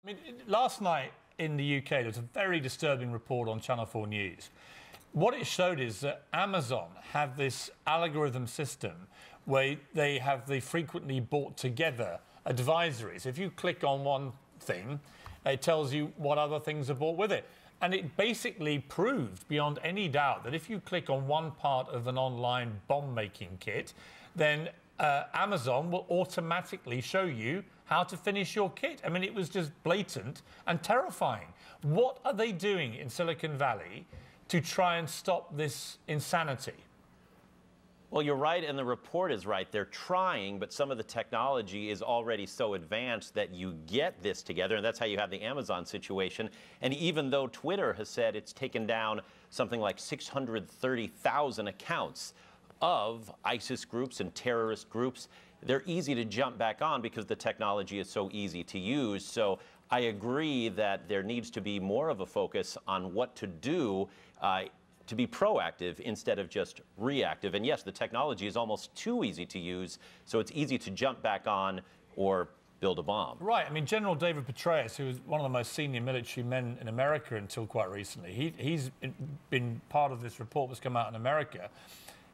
I mean, last night in the UK, there was a very disturbing report on Channel 4 News. What it showed is that Amazon have this algorithm system where they have the frequently bought together advisories. If you click on one thing, it tells you what other things are bought with it. And it basically proved beyond any doubt that if you click on one part of an online bomb-making kit, then Amazon will automatically show you how to finish your kit. I mean, it was just blatant and terrifying. What are they doing in Silicon Valley to try and stop this insanity? Well, you're right, and the report is right. They're trying, but some of the technology is already so advanced that you get this together, and that's how you have the Amazon situation. And even though Twitter has said it's taken down something like 630,000 accounts of ISIS groups and terrorist groups, they're easy to jump back on because the technology is so easy to use. So I agree that there needs to be more of a focus on what to do to be proactive instead of just reactive. And yes, the technology is almost too easy to use, so it's easy to jump back on or build a bomb. Right. I mean, General David Petraeus, who was one of the most senior military men in America until quite recently, he's been part of this report that's come out in America.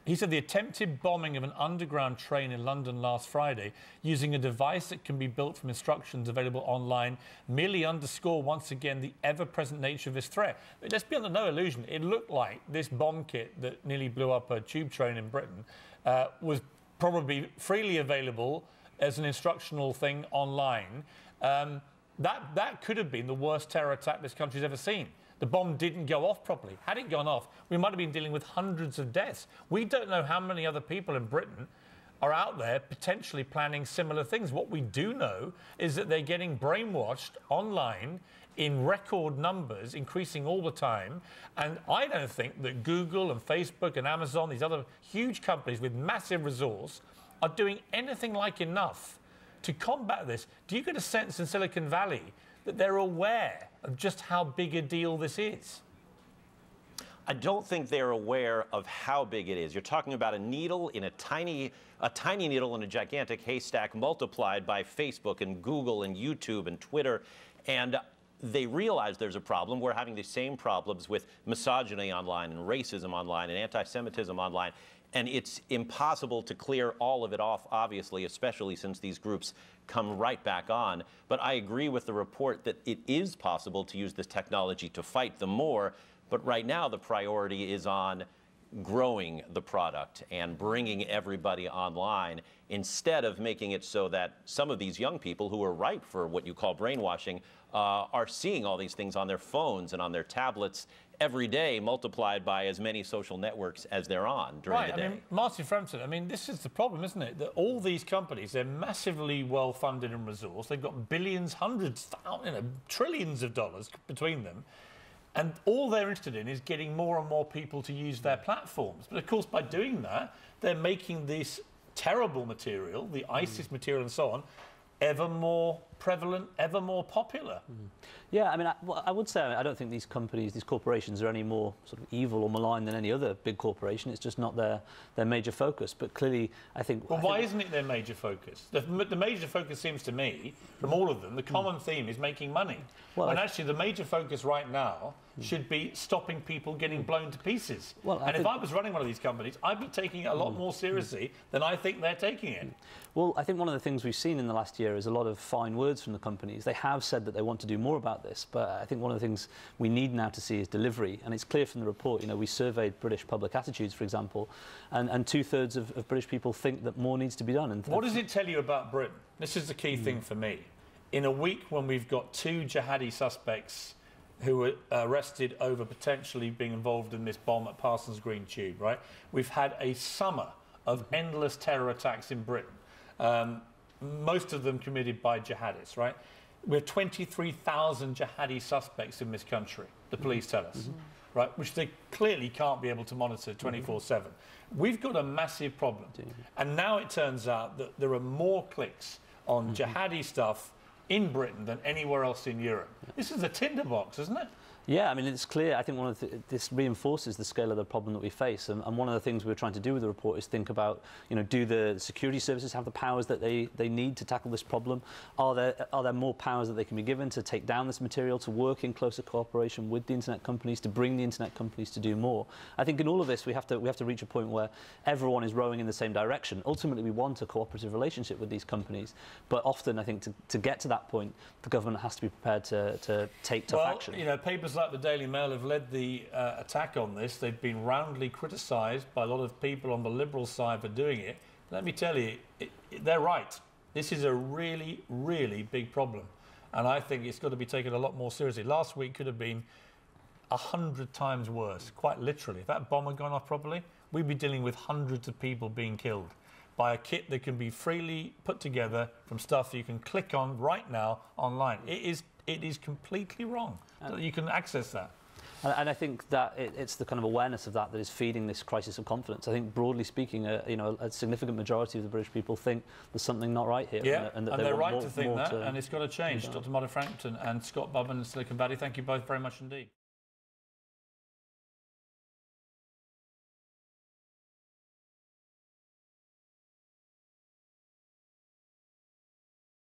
He said the attempted bombing of an underground train in London last Friday using a device that can be built from instructions available online merely underscore once again the ever-present nature of this threat. But let's be under no illusion. It looked like this bomb kit that nearly blew up a tube train in Britain was probably freely available as an instructional thing online. That could have been the worst terror attack this country's ever seen. The bomb didn't go off properly. Had it gone off, we might have been dealing with hundreds of deaths. We don't know how many other people in Britain are out there potentially planning similar things. What we do know is that they're getting brainwashed online in record numbers, increasing all the time. And I don't think that Google and Facebook and Amazon, these other huge companies with massive resource, are doing anything like enough to combat this. Do you get a sense in Silicon Valley that they're aware of just how big a deal this is? I don't think they're aware of how big it is. You're talking about a needle in a tiny needle in a gigantic haystack multiplied by Facebook and Google and YouTube and Twitter. And they realize there's a problem. We're having the same problems with misogyny online and racism online and anti-Semitism online. And it's impossible to clear all of it off, obviously, especially since these groups come right back on. But I agree with the report that it is possible to use this technology to fight them more. But right now, the priority is on growing the product and bringing everybody online instead of making it so that some of these young people who are ripe for what you call brainwashing are seeing all these things on their phones and on their tablets every day, multiplied by as many social networks as they're on during the day. I mean, Martin Frampton, I mean, this is the problem, isn't it? That all these companies, they're massively well-funded and resourced. They've got billions, hundreds, trillions of dollars between them. And all they're interested in is getting more and more people to use their platforms. But of course, by doing that, they're making this terrible material, the ISIS material and so on, ever more prevalent, ever more popular. Yeah, I mean, I would say I don't think these companies, these corporations are any more sort of evil or malign than any other big corporation. It's just not their major focus. But clearly, I think... Well, why isn't it their major focus? The major focus seems to me, from all of them, the common theme is making money. Well, and actually, the major focus right now should be stopping people getting blown to pieces. Well, and if I was running one of these companies, I'd be taking it a lot more seriously than I think they're taking it. Well, I think one of the things we've seen in the last year is a lot of fine words from the companies. They have said that they want to do more about this, but I think one of the things we need now to see is delivery. And it's clear from the report, you know, we surveyed British public attitudes, for example, and two-thirds of British people think that more needs to be done. And what does it tell you about Britain? This is the key thing for me. In a week when we've got 2 jihadi suspects who were arrested over potentially being involved in this bomb at Parsons Green tube, right? We've had a summer of endless terror attacks in Britain, most of them committed by jihadists, right? We have 23,000 jihadi suspects in this country, the police tell us, right? Which they clearly can't be able to monitor 24/7. We've got a massive problem. And now it turns out that there are more clicks on jihadi stuff in Britain than anywhere else in Europe. This is a tinderbox, isn't it? Yeah, I mean, it's clear. I think this reinforces the scale of the problem that we face. And one of the things we're trying to do with the report is think about, do the security services have the powers that they need to tackle this problem? Are there more powers that they can be given to take down this material, to work in closer cooperation with the internet companies, to bring the internet companies to do more? I think in all of this, we have to reach a point where everyone is rowing in the same direction. Ultimately, we want a cooperative relationship with these companies. But often, I think, to get to that point, the government has to be prepared to take tough action. Papers like the Daily Mail have led the attack on this. They've been roundly criticised by a lot of people on the Liberal side for doing it. Let me tell you, they're right. This is a really, really big problem. And I think it's got to be taken a lot more seriously. Last week could have been 100 times worse, quite literally. If that bomb had gone off properly, we'd be dealing with hundreds of people being killed by a kit that can be freely put together from stuff you can click on right now online. It is completely wrong. You can access that. And I think that it's the kind of awareness of that is feeding this crisis of confidence. I think, broadly speaking, a significant majority of the British people think there's something not right here. Yeah, and they're right to think that, and it's got to change. Dr. Martin Frampton and Scott Bubben in Silicon Valley, thank you both very much indeed.